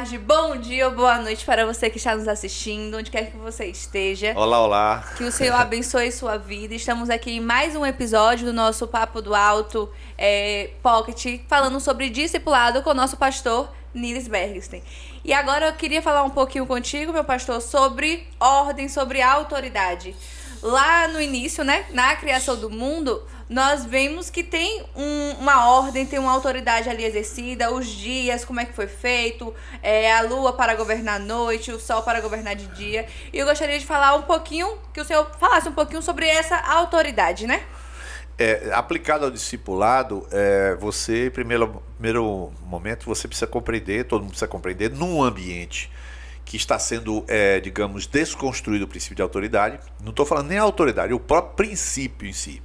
tarde, bom dia ou boa noite para você que está nos assistindo, onde quer que você esteja. Olá, olá. Que o Senhor abençoe sua vida. Estamos aqui em mais um episódio do nosso Papo do Alto Pocket, falando sobre discipulado com o nosso pastor Niles Bergsten. E agora eu queria falar um pouquinho contigo, meu pastor, sobre ordem, sobre autoridade. Lá no início, né, na criação do mundo, nós vemos que tem uma ordem, tem uma autoridade ali exercida, os dias, como é que foi feito, a lua para governar a noite, o sol para governar de dia. E eu gostaria de falar um pouquinho, que o senhor falasse um pouquinho sobre essa autoridade, né? Aplicado ao discipulado, você, em primeiro momento, você precisa compreender, todo mundo precisa compreender, num ambiente que está sendo, digamos, desconstruído o princípio de autoridade. Não estou falando nem a autoridade, o próprio princípio em si.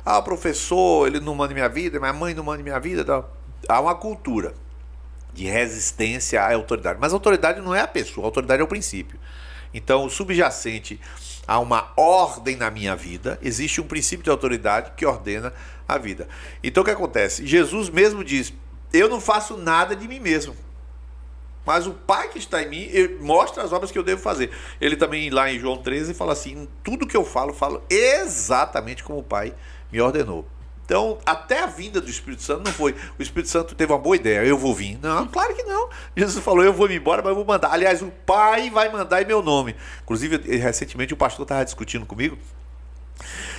O professor, ele não manda em minha vida, minha mãe não manda em minha vida. Tal. Há uma cultura de resistência à autoridade. Mas a autoridade não é a pessoa, a autoridade é o princípio. Então, o subjacente a uma ordem na minha vida, existe um princípio de autoridade que ordena a vida. Então, o que acontece? Jesus mesmo diz, eu não faço nada de mim mesmo. Mas o Pai que está em mim mostra as obras que eu devo fazer. Ele também, lá em João 13, fala assim, tudo que eu falo exatamente como o Pai me ordenou. Então, até a vinda do Espírito Santo não foi, o Espírito Santo teve uma boa ideia, eu vou vir. Não, claro que não. Jesus falou, eu vou me embora, mas eu vou mandar. Aliás, o Pai vai mandar em meu nome. Inclusive, recentemente o pastor estava discutindo comigo,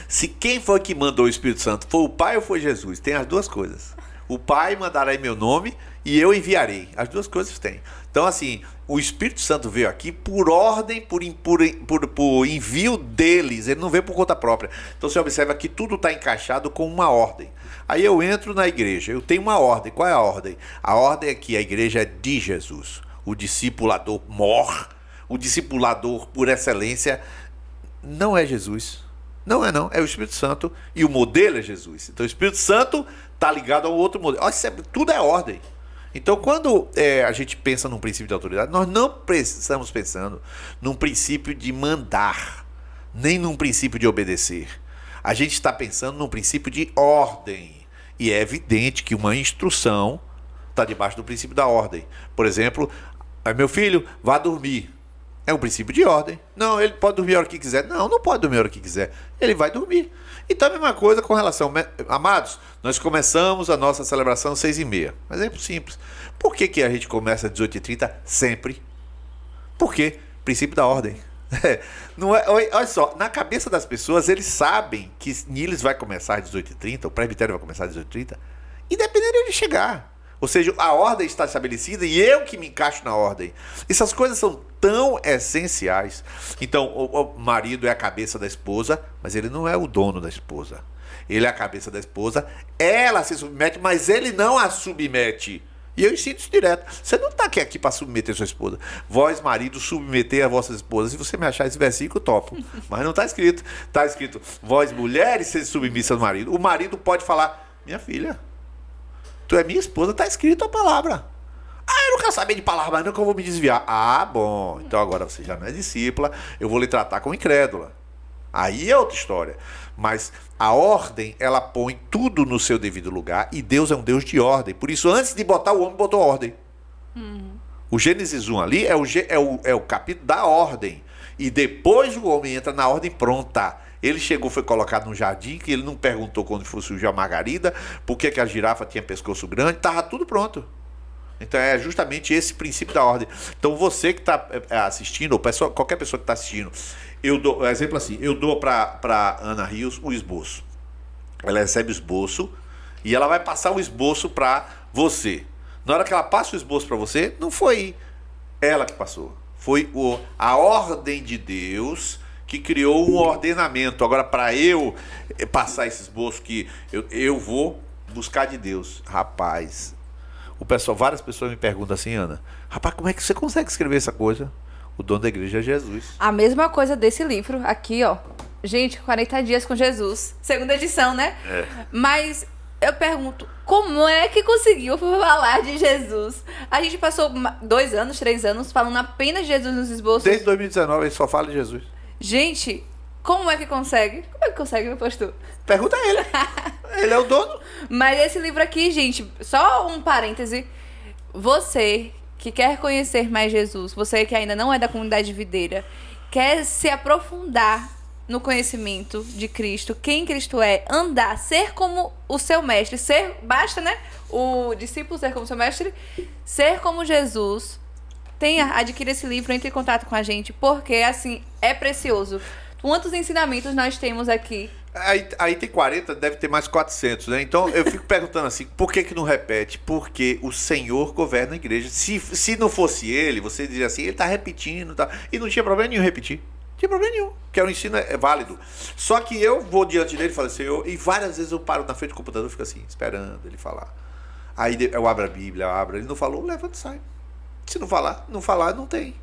se quem foi que mandou o Espírito Santo, foi o Pai ou foi Jesus? Tem as duas coisas. O Pai mandará em meu nome e eu enviarei. As duas coisas tem. Então, assim, o Espírito Santo veio aqui por ordem, por envio deles. Ele não veio por conta própria. Então, você observa que tudo está encaixado com uma ordem. Aí eu entro na igreja, eu tenho uma ordem. Qual é a ordem? A ordem é que a igreja é de Jesus. O discipulador mor, o discipulador por excelência, não é Jesus. Não, é o Espírito Santo e o modelo é Jesus. Então o Espírito Santo está ligado ao outro modelo. Tudo é ordem. Então quando a gente pensa num princípio de autoridade, nós não estamos pensando num princípio de mandar, nem num princípio de obedecer. A gente está pensando num princípio de ordem. E é evidente que uma instrução está debaixo do princípio da ordem. Por exemplo, meu filho, vá dormir. É um princípio de ordem. Não, ele pode dormir a hora que quiser. Não, não pode dormir a hora que quiser. Ele vai dormir. Então a mesma coisa com relação... Amados, nós começamos a nossa celebração às 6h30. Mas é simples. Por que a gente começa às 18h30 sempre? Por quê? Princípio da ordem. Não é, olha só, na cabeça das pessoas, eles sabem que Niles vai começar às 18h30, o presbitério vai começar às 18h30, independente de chegar. Ou seja, a ordem está estabelecida e eu que me encaixo na ordem. Essas coisas são tão essenciais. Então, o marido é a cabeça da esposa, mas ele não é o dono da esposa. Ele é a cabeça da esposa, ela se submete, mas ele não a submete. E eu ensino isso direto. Você não está aqui para submeter sua esposa. Vós, marido, submeter a vossas esposas. Se você me achar esse versículo, topo. Mas não está escrito. Está escrito, vós, mulheres, sede submissas ao marido. O marido pode falar, minha filha, tu é minha esposa, está escrito a palavra. Eu não quero saber de palavra, não, que eu vou me desviar. Bom, então agora você já não é discípula, eu vou lhe tratar como incrédula. Aí é outra história. Mas a ordem, ela põe tudo no seu devido lugar e Deus é um Deus de ordem. Por isso, antes de botar o homem, botou ordem. O Gênesis 1 ali é o capítulo da ordem. E depois o homem entra na ordem pronta. Ele chegou, foi colocado no jardim, que ele não perguntou quando foi surgir a margarida, por que a girafa tinha pescoço grande, estava tudo pronto. Então é justamente esse princípio da ordem. Então você que está assistindo, ou qualquer pessoa que está assistindo, eu dou, exemplo assim, eu dou para Ana Rios o esboço. Ela recebe o esboço e ela vai passar o esboço para você. Na hora que ela passa o esboço para você, não foi ela que passou, foi a ordem de Deus que criou um ordenamento. Agora, para eu passar esse esboço que eu vou buscar de Deus. Rapaz, várias pessoas me perguntam assim, Ana, rapaz, como é que você consegue escrever essa coisa? O dono da igreja é Jesus. A mesma coisa desse livro aqui, ó. Gente, 40 dias com Jesus. Segunda edição, né? Mas eu pergunto, como é que conseguiu falar de Jesus? A gente passou 2 anos, 3 anos falando apenas de Jesus nos esboços. Desde 2019 ele só fala de Jesus. Gente, como é que consegue? Como é que consegue, meu pastor? Pergunta a ele. Ele é o dono. Mas esse livro aqui, gente, só um parêntese. Você que quer conhecer mais Jesus, você que ainda não é da comunidade videira, quer se aprofundar no conhecimento de Cristo, quem Cristo é, andar, ser como o seu mestre, basta, né? O discípulo ser como seu mestre, ser como Jesus. Adquira esse livro, entre em contato com a gente, porque, assim, é precioso. Quantos ensinamentos nós temos aqui? Aí tem 40, deve ter mais 400, né? Então eu fico perguntando assim, por que não repete? Porque o Senhor governa a igreja. Se não fosse ele, você diria assim, ele tá repetindo, tá? E não tinha problema nenhum repetir. Não tinha problema nenhum, porque o ensino é válido. Só que eu vou diante dele e falo, Senhor, e várias vezes eu paro na frente do computador e fico assim, esperando ele falar. Aí eu abro a Bíblia, ele não falou, levanta e sai. Se não falar, não tem.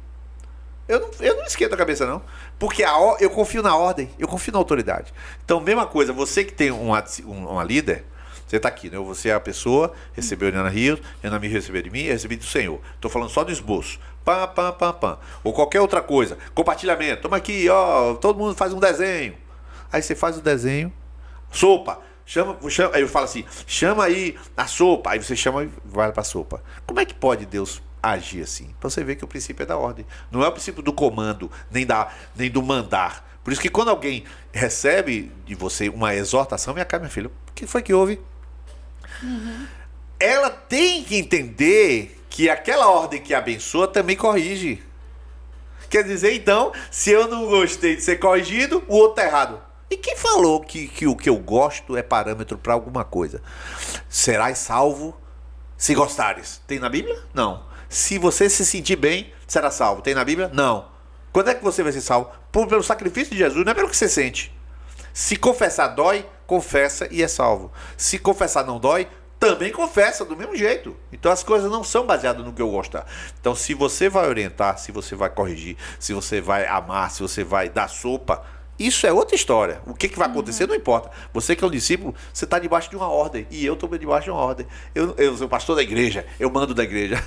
Eu não esquento a cabeça, não. Porque eu confio na ordem, eu confio na autoridade. Então, mesma coisa, você que tem uma líder, você está aqui, né? Você é a pessoa, recebeu a Ana Rios, Ana me recebeu de mim, eu recebi do Senhor. Estou falando só do esboço. Pam. Ou qualquer outra coisa. Compartilhamento. Toma aqui, ó, todo mundo faz um desenho. Aí você faz o desenho. Sopa. Chama, aí eu falo assim, chama aí a sopa. Aí você chama e vai para a sopa. Como é que pode Deus agir assim? Para você ver que o princípio é da ordem. Não é o princípio do comando, nem do mandar. Por isso que quando alguém recebe de você uma exortação, minha filha, o que foi que houve? Ela tem que entender que aquela ordem que abençoa também corrige. Quer dizer, então, se eu não gostei de ser corrigido, o outro tá errado. E quem falou que o que eu gosto é parâmetro para alguma coisa? Serás salvo se gostares. Tem na Bíblia? Não. Se você se sentir bem, será salvo. Tem na Bíblia? Não. Quando é que você vai ser salvo? Pelo sacrifício de Jesus, não é pelo que você sente. Se confessar dói, confessa e é salvo. Se confessar não dói, também confessa do mesmo jeito. Então as coisas não são baseadas no que eu gostar. Então se você vai orientar, se você vai corrigir, se você vai amar, se você vai dar sopa, isso é outra história. O que vai acontecer não importa. Você que é um discípulo, você está debaixo de uma ordem. E eu estou debaixo de uma ordem. Eu sou pastor da igreja, eu mando da igreja.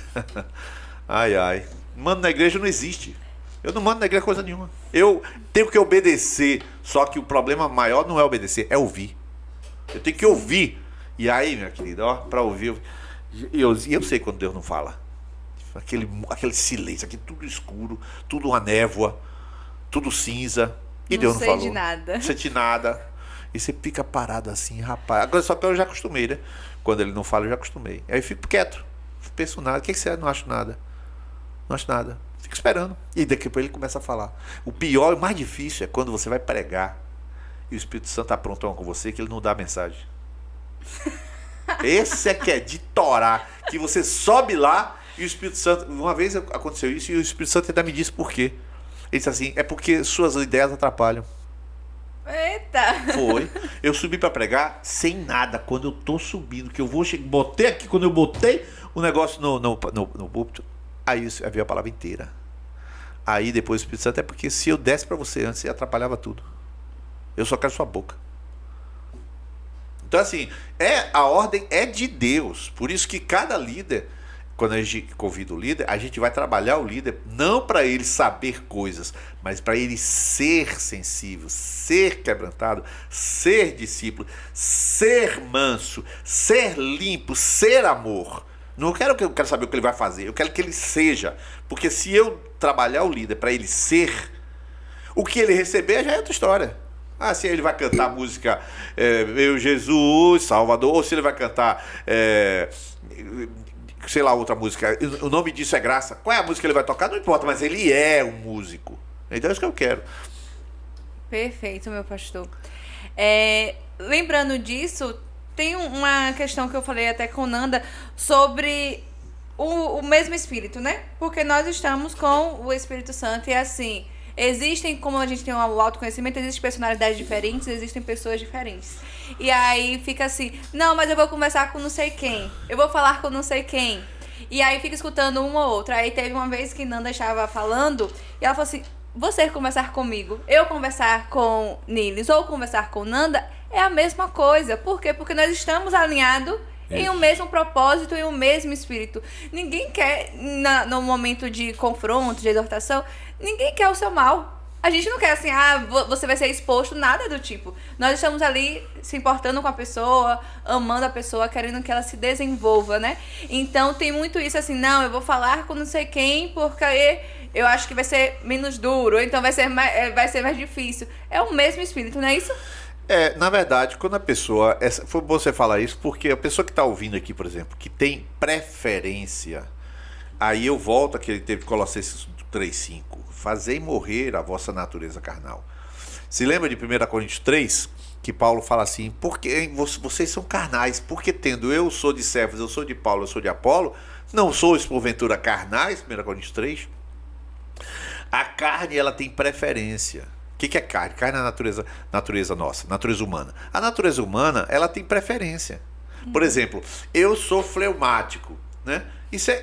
Ai. Mando na igreja não existe. Eu não mando na igreja coisa nenhuma. Eu tenho que obedecer. Só que o problema maior não é obedecer, é ouvir. Eu tenho que ouvir. E aí, minha querida, ó, para ouvir. Eu sei quando Deus não fala. Aquele silêncio, aqui tudo escuro, tudo uma névoa, tudo cinza. E Deus não falou. Não sei de nada. E você fica parado assim, rapaz. Agora só que eu já acostumei, né? Quando ele não fala, eu já acostumei. Aí eu fico quieto. Não penso nada. O que você é? Não acho nada. Não acho nada. Fico esperando. E daqui a pouco ele começa a falar. O pior e o mais difícil é quando você vai pregar e o Espírito Santo está pronto com você que ele não dá a mensagem. Esse é que é de torar. Que você sobe lá e o Espírito Santo... Uma vez aconteceu isso e o Espírito Santo ainda me disse por quê. Ele disse assim, é porque suas ideias atrapalham. Eita! Foi. Eu subi para pregar sem nada. Quando eu tô subindo, que eu vou chegar, botei aqui, quando eu botei o negócio no púlpito, aí veio a palavra inteira. Aí depois o Espírito Santo, é porque se eu desse para você antes, você atrapalhava tudo. Eu só quero sua boca. Então assim, a ordem é de Deus. Por isso que cada líder, quando a gente convida o líder, a gente vai trabalhar o líder não para ele saber coisas, mas para ele ser sensível, ser quebrantado, ser discípulo, ser manso, ser limpo, ser amor. Não quero saber o que ele vai fazer, eu quero que ele seja. Porque se eu trabalhar o líder para ele ser, o que ele receber já é outra história. Se ele vai cantar música Meu Jesus, Salvador, ou se ele vai cantar sei lá, outra música, o nome disso é graça. Qual é a música que ele vai tocar? Não importa, mas ele é um músico. Então é isso que eu quero. Perfeito, meu pastor. Lembrando disso, tem uma questão que eu falei até com Nanda sobre o mesmo Espírito, né? Porque nós estamos com o Espírito Santo e assim, existem, como a gente tem o autoconhecimento, existem personalidades diferentes, existem pessoas diferentes. E aí fica assim, não, mas eu vou conversar com não sei quem, eu vou falar com não sei quem. E aí fica escutando um ou outro. Aí teve uma vez que Nanda estava falando e ela falou assim, você conversar comigo, eu conversar com Niles ou conversar com Nanda é a mesma coisa. Por quê? Porque nós estamos alinhados em um mesmo propósito, em um mesmo espírito. Ninguém quer, no momento de confronto, de exortação, ninguém quer o seu mal. A gente não quer assim, você vai ser exposto, nada do tipo. Nós estamos ali se importando com a pessoa, amando a pessoa, querendo que ela se desenvolva, né? Então tem muito isso assim, não, eu vou falar com não sei quem, porque eu acho que vai ser menos duro, ou então vai ser mais difícil. É o mesmo espírito, não é isso? Na verdade, quando a pessoa... Foi bom você falar isso, porque a pessoa que está ouvindo aqui, por exemplo, que tem preferência, aí eu volto àquele teve Colossenses 3,5. Fazei morrer a vossa natureza carnal. Se lembra de 1 Coríntios 3, que Paulo fala assim, porque vocês são carnais, porque tendo eu sou de Cefas, eu sou de Paulo, eu sou de Apolo, não sois porventura carnais, 1 Coríntios 3. A carne, ela tem preferência. O que é carne? Carne é a natureza nossa, natureza humana. A natureza humana, ela tem preferência. Por exemplo, eu sou fleumático, né?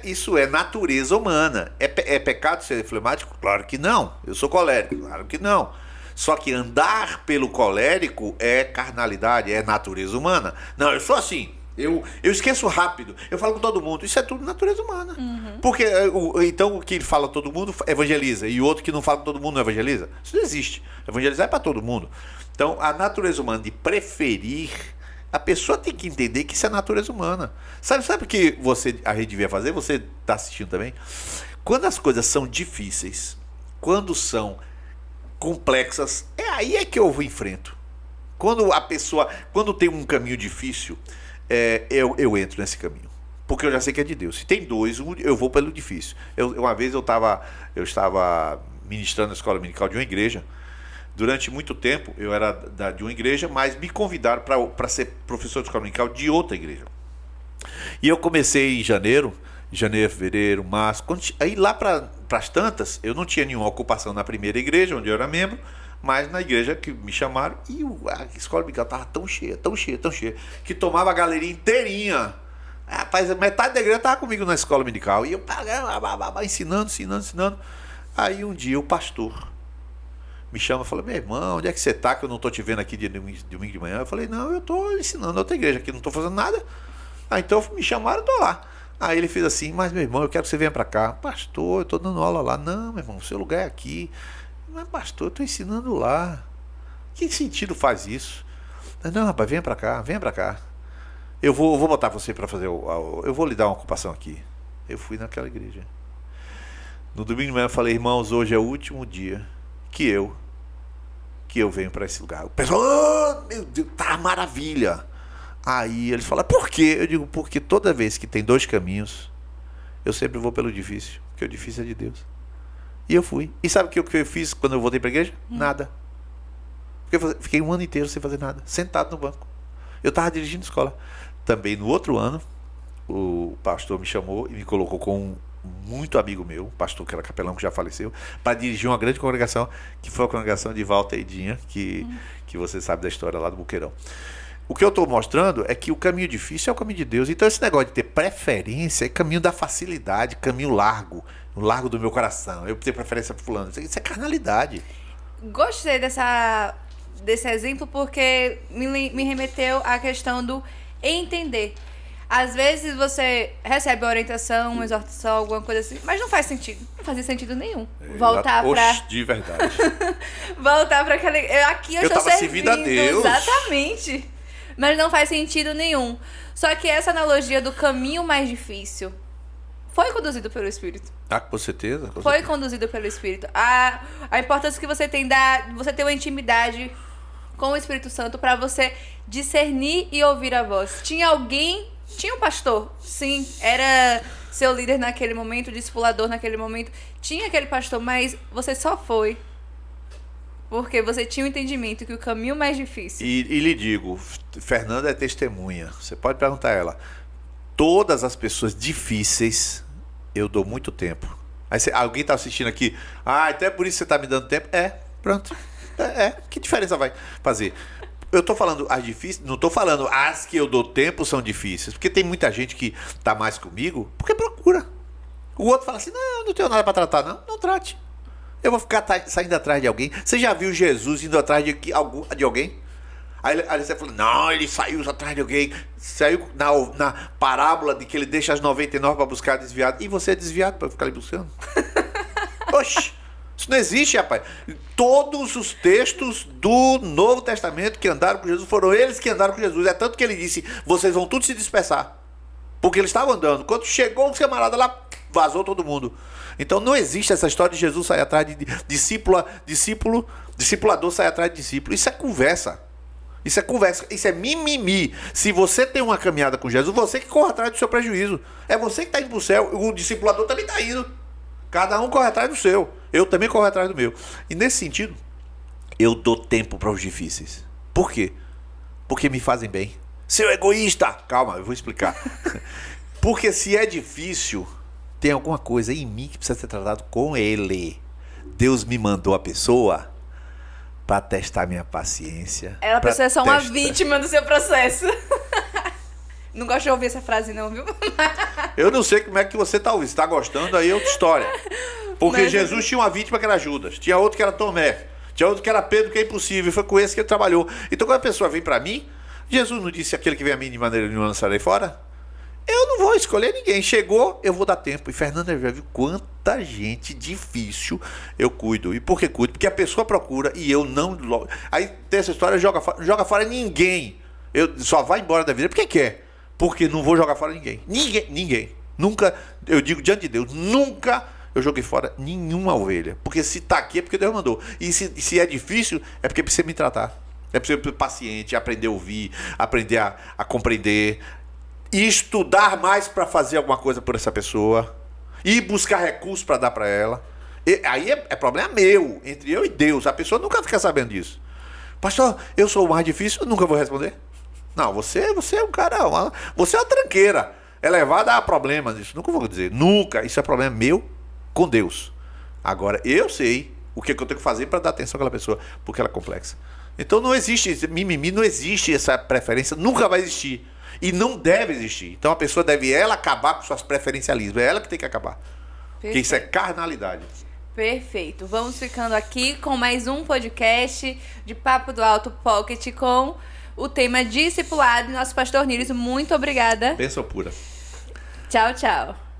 Isso é natureza humana. É pecado ser fleumático? Claro que não. Eu sou colérico? Claro que não. Só que andar pelo colérico é carnalidade, é natureza humana. Não, eu sou assim. Eu esqueço rápido. Eu falo com todo mundo. Isso é tudo natureza humana. Porque então o que ele fala todo mundo evangeliza. E o outro que não fala com todo mundo não evangeliza. Isso não existe. Evangelizar é para todo mundo. Então a natureza humana de preferir... A pessoa tem que entender que isso é natureza humana. Sabe o que a gente devia fazer? Você está assistindo também? Quando as coisas são difíceis, quando são complexas, aí é que eu enfrento. Quando tem um caminho difícil, eu entro nesse caminho. Porque eu já sei que é de Deus. Se tem dois, eu vou pelo difícil. Uma vez eu estava ministrando na escola dominical de uma igreja. Durante muito tempo, eu era de uma igreja, mas me convidaram para ser professor de escola dominical de outra igreja. E eu comecei em janeiro, fevereiro, março. Aí lá para as tantas, eu não tinha nenhuma ocupação na primeira igreja, onde eu era membro, mas na igreja que me chamaram, e a escola dominical estava tão cheia, que tomava a galeria inteirinha. Rapaz, metade da igreja estava comigo na escola dominical. E eu ensinando. Aí um dia o pastor me chama e fala, meu irmão, onde é que você está que eu não estou te vendo aqui de domingo de manhã? Eu falei, não, eu estou ensinando outra igreja aqui, não estou fazendo nada. Então me chamaram, eu estou lá. Aí ele fez assim, mas meu irmão, eu quero que você venha para cá. Pastor, eu estou dando aula lá. Não, meu irmão, o seu lugar é aqui. Mas pastor, eu estou ensinando lá. Que sentido faz isso? Não, rapaz, venha para cá. Eu vou botar você para fazer, eu vou lhe dar uma ocupação aqui. Eu fui naquela igreja. No domingo de manhã eu falei, irmãos, hoje é o último dia que eu venho para esse lugar. O pessoal, meu Deus, tá maravilha. Aí eles falam, por quê? Eu digo, porque toda vez que tem dois caminhos, eu sempre vou pelo difícil, porque o difícil é de Deus. E eu fui. E sabe o que eu fiz quando eu voltei para a igreja? Nada. Porque eu fiquei um ano inteiro sem fazer nada, sentado no banco. Eu estava dirigindo escola. Também no outro ano, o pastor me chamou e me colocou com muito amigo meu, pastor que era capelão, que já faleceu, para dirigir uma grande congregação, que foi a congregação de Walter e Dinha, que você sabe da história lá do Buqueirão. O que eu estou mostrando é que o caminho difícil é o caminho de Deus. Então esse negócio de ter preferência é caminho da facilidade, caminho largo, o largo do meu coração. Eu tenho preferência por fulano. Isso é carnalidade. Gostei desse exemplo porque me remeteu à questão do entender. Às vezes você recebe uma orientação, uma exortação, alguma coisa assim, mas não faz sentido. Não fazia sentido nenhum. Voltar pra... de verdade. Voltar pra aquela... Aqui eu estou tava servindo. servindo a Deus. Exatamente. Mas não faz sentido nenhum. Só que essa analogia do caminho mais difícil foi conduzido pelo Espírito. Com certeza. Foi conduzido pelo Espírito. A importância que você tem você ter uma intimidade com o Espírito Santo para você discernir e ouvir a voz. Tinha um pastor, sim, era seu líder naquele momento, discipulador naquele momento. Tinha aquele pastor, mas você só foi porque você tinha um entendimento que o caminho mais difícil... E lhe digo, Fernanda é testemunha. Você pode perguntar a ela. Todas as pessoas difíceis, eu dou muito tempo. Aí alguém está assistindo aqui, então é por isso que você está me dando tempo? Pronto. Que diferença vai fazer? Eu estou falando as difíceis, não estou falando as que eu dou tempo são difíceis, porque tem muita gente que está mais comigo porque procura. O outro fala assim, não tenho nada para tratar, não trate. Eu vou ficar saindo atrás de alguém. Você já viu Jesus indo atrás de alguém? Aí você falou, não, ele saiu atrás de alguém. Saiu na parábola de que ele deixa as 99 para buscar desviado. E você é desviado para ficar ali buscando? Oxi! Isso não existe, rapaz. Todos os textos do Novo Testamento que andaram com Jesus foram eles que andaram com Jesus. É tanto que ele disse, vocês vão tudo se dispersar. Porque eles estavam andando. Quando chegou os camaradas lá, vazou todo mundo. Então não existe essa história de Jesus sair atrás de discipulador sair atrás de discípulo. Isso é conversa. Isso é conversa, isso é mimimi. Se você tem uma caminhada com Jesus, você que corre atrás do seu prejuízo. É você que está indo para o céu, o discipulador também está indo. Cada um corre atrás do seu. Eu também corro atrás do meu. E nesse sentido, eu dou tempo para os difíceis. Por quê? Porque me fazem bem. Seu egoísta! Calma, eu vou explicar. Porque se é difícil, tem alguma coisa em mim que precisa ser tratado com ele. Deus me mandou a pessoa para testar minha paciência. Ela precisa ser só uma vítima do seu processo. Não gosto de ouvir essa frase não, viu? Eu não sei como é que você tá ouvindo. Se tá gostando, aí é outra história. Porque Mas Jesus tinha uma vítima que era Judas. Tinha outro que era Tomé. Tinha outro que era Pedro, que é impossível. Foi com esse que ele trabalhou. Então quando a pessoa vem para mim, Jesus não disse aquele que vem a mim de maneira nenhuma lançarei fora? Eu não vou escolher ninguém. Chegou, eu vou dar tempo. E Fernanda já viu quanta gente difícil eu cuido. E por que cuido? Porque a pessoa procura e eu não... Aí tem essa história, joga fora ninguém. Eu só vai embora da vida porque quer. Porque não vou jogar fora ninguém. Ninguém. Nunca, eu digo diante de Deus, nunca eu joguei fora nenhuma ovelha. Porque se tá aqui é porque Deus mandou. E se é difícil, é porque precisa me tratar. É preciso ser paciente, aprender a ouvir, aprender a compreender. E estudar mais para fazer alguma coisa por essa pessoa. E buscar recursos para dar para ela. E aí é problema meu, entre eu e Deus. A pessoa nunca fica sabendo disso. Pastor, eu sou o mais difícil, eu nunca vou responder. Não, você é um cara, você é uma tranqueira. É levada a problemas, isso nunca vou dizer. Nunca, isso é problema meu com Deus. Agora, eu sei o que eu tenho que fazer para dar atenção àquela pessoa, porque ela é complexa. Então não existe mimimi, não existe essa preferência, nunca vai existir. E não deve existir. Então a pessoa deve ela acabar com suas preferencialismos. É ela que tem que acabar. Perfeito. Porque isso é carnalidade. Perfeito. Vamos ficando aqui com mais um podcast de Papo do Alto Pocket com o tema discipulado. Nosso pastor Níris, muito obrigada. Bênção pura. Tchau, tchau.